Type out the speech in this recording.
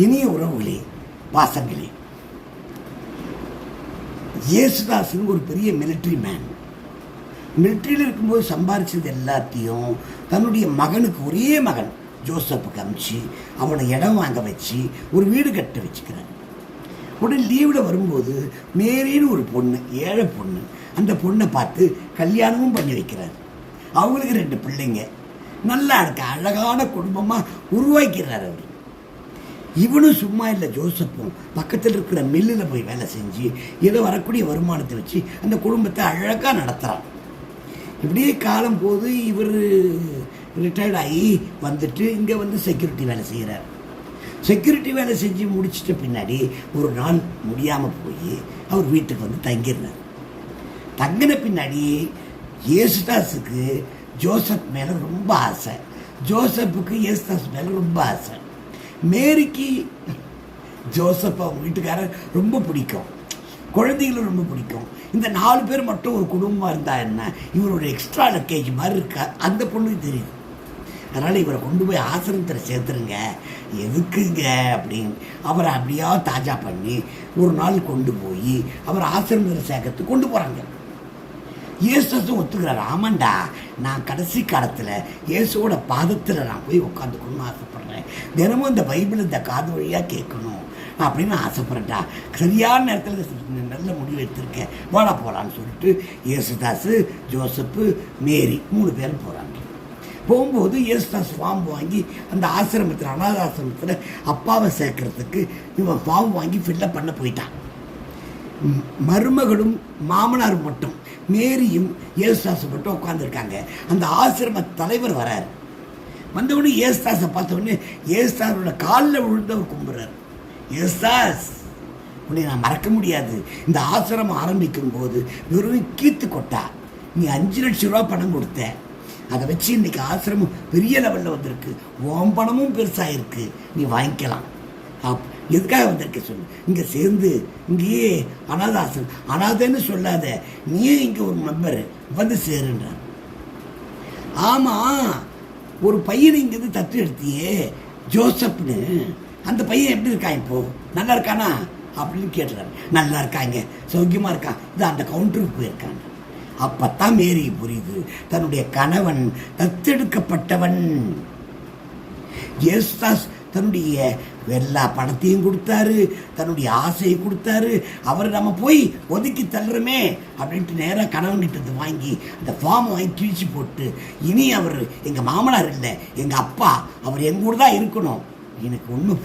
இனிய உறவுகளே, பாசங்களே, இயேசுதாசன் ஒரு பெரிய மிலிட்ரி மேன். மிலிட்ரியில் இருக்கும்போது சம்பாரிச்சது எல்லாத்தையும் தன்னுடைய மகனுக்கு, ஒரே மகன் ஜோசப்புக்கு அமிச்சு அவனை இடம் வாங்க வச்சு ஒரு வீடு கட்ட வச்சுக்கிறார். உடனே லீவில் வரும்போது மேரின்னு ஒரு பொண்ணு, ஏழை பொண்ணு, அந்த பொண்ணை பார்த்து கல்யாணமும் பண்ணி வைக்கிறார். அவங்களுக்கு 2 பிள்ளைங்க. நல்லா இருக்க அழகான குடும்பமாக உருவாக்கிறார் அவர். இவனும் சும்மா இல்லை, ஜோசப்பும் பக்கத்தில் இருக்கிற மில்லில் போய் வேலை செஞ்சு ஏதோ வரக்கூடிய வருமானத்தை வச்சு அந்த குடும்பத்தை அழகாக நடத்துகிறான். இப்படியே காலம் போது இவர் ரிட்டையர்ட் ஆகி வந்துட்டு இங்கே வந்து செக்யூரிட்டி வேலை செய்கிறார். செக்யூரிட்டி வேலை செஞ்சு முடிச்சிட்ட பின்னாடி ஒரு நாள் முடியாமல் போய் அவர் வீட்டுக்கு வந்து தங்கிடுறார். தங்கின பின்னாடி இயேசுதாஸுக்கு ஜோசப் மேலே ரொம்ப ஆசை, ஜோசப்புக்கு இயேசுதாஸ் மேலே ரொம்ப ஆசை. மேரிக்கு ஜோசப் அவங்க வீட்டுக்காரர் ரொம்ப பிடிக்கும், குழந்தைகளும் ரொம்ப பிடிக்கும். இந்த 4 பேர் மட்டும் ஒரு குடும்பமாக இருந்தால் என்ன, இவரோட எக்ஸ்ட்ரா லக்கேஜ் மாதிரி இருக்கா அந்த பொண்ணுக்கு தெரியுது. அதனால் இவரை கொண்டு போய் ஆசிரமத்தில் சேர்த்துருங்க, எதுக்குங்க அப்படின்னு அவரை அப்படியா தாஜா பண்ணி ஒரு நாள் கொண்டு போய் அவர் ஆசிரமத்தில் சேர்க்கறதுக்கு கொண்டு போகிறாங்க. இயேசுவும் ஒத்துக்கிறார். ஆமாண்டா, நான் கடைசி காலத்தில் இயேசுவோட பாதத்தில் நான் போய் உட்காந்துக்கணும்னு ஆசைப்பட்றேன், தினமும் இந்த பைபிள் இந்த காது வழியாக கேட்கணும் அப்படின்னு ஆசைப்பட்றேன்டா, சரியான நேரத்தில் நல்ல முடிவு எடுத்திருக்கேன், வாடா போகலான்னு சொல்லிட்டு இயேசுதாஸ், ஜோசப்பு, மேரி 3 பேரும் போகிறாங்க. போகும்போது இயேசுதாஸ் ஃபார்ம் வாங்கி அந்த ஆசிரமத்தில், அனாத ஆசிரமத்தில் அப்பாவை சேர்க்கறதுக்கு இவன் ஃபார்ம் வாங்கி ஃபில்லப் பண்ண போயிட்டான். மருமகளும் மாமனாரும் மட்டும், மேரியும் இயேசுதாஸ் மட்டும் உட்காந்துருக்காங்க. அந்த ஆசிரம தலைவர் வரார். வந்தவுடனே இயேசுதாஸை பார்த்தவுடனே இயேசுதாஸோட காலில் விழுந்தவர் கும்பிட்றார். இயேசுதாஸ், உன்னை நான் மறக்க முடியாது, இந்த ஆசிரமம் ஆரம்பிக்கும் போது வெறும் கீத்து கொட்டா நீ 5 லட்சம் ரூபா பணம் கொடுத்த, அதை வச்சு இன்னைக்கு ஆசிரமம் பெரிய லெவலில் வந்திருக்கு, உன் பணமும் பெருசாக இருக்கு, நீ வாங்கிக்கலாம். எதுக்காக வந்திருக்க சொல்லு, இங்கே சேர்ந்து இங்கேயே அனாதாசன், அனாதைன்னு சொல்லாத, நீயே இங்கே ஒரு மெம்பர் வந்து சேருன்றார். ஆமாம், ஒரு பையனை இங்கேருந்து தத்து எடுத்தியே ஜோசப்னு, அந்த பையன் எப்படி இருக்கான், இப்போ நல்லா இருக்கானா அப்படின்னு கேட்டுறாரு. நல்லா இருக்காங்க, சௌக்கியமாக இருக்கான், இது அந்த கவுண்டருக்கு போயிருக்காங்க. அப்பத்தான் மேரி புரியுது, தன்னுடைய கணவன் தத்தெடுக்கப்பட்டவன். இயேசுதாஸ் தன்னுடைய எல்லா பணத்தையும் கொடுத்தாரு, தன்னுடைய ஆசையை கொடுத்தாரு. அவர் நம்ம போய் ஒதுக்கி தள்ளுறமே அப்படின்ட்டு நேராக கணவன்கிட்ட வாங்கி அந்த ஃபார்ம் வாங்கி கிழிச்சு போட்டு, இனி அவர் எங்கள் மாமனார் இல்லை, எங்கள் அப்பா, அவர் எங்கூட தான் இருக்கணும், எனக்கு ஒன்றும்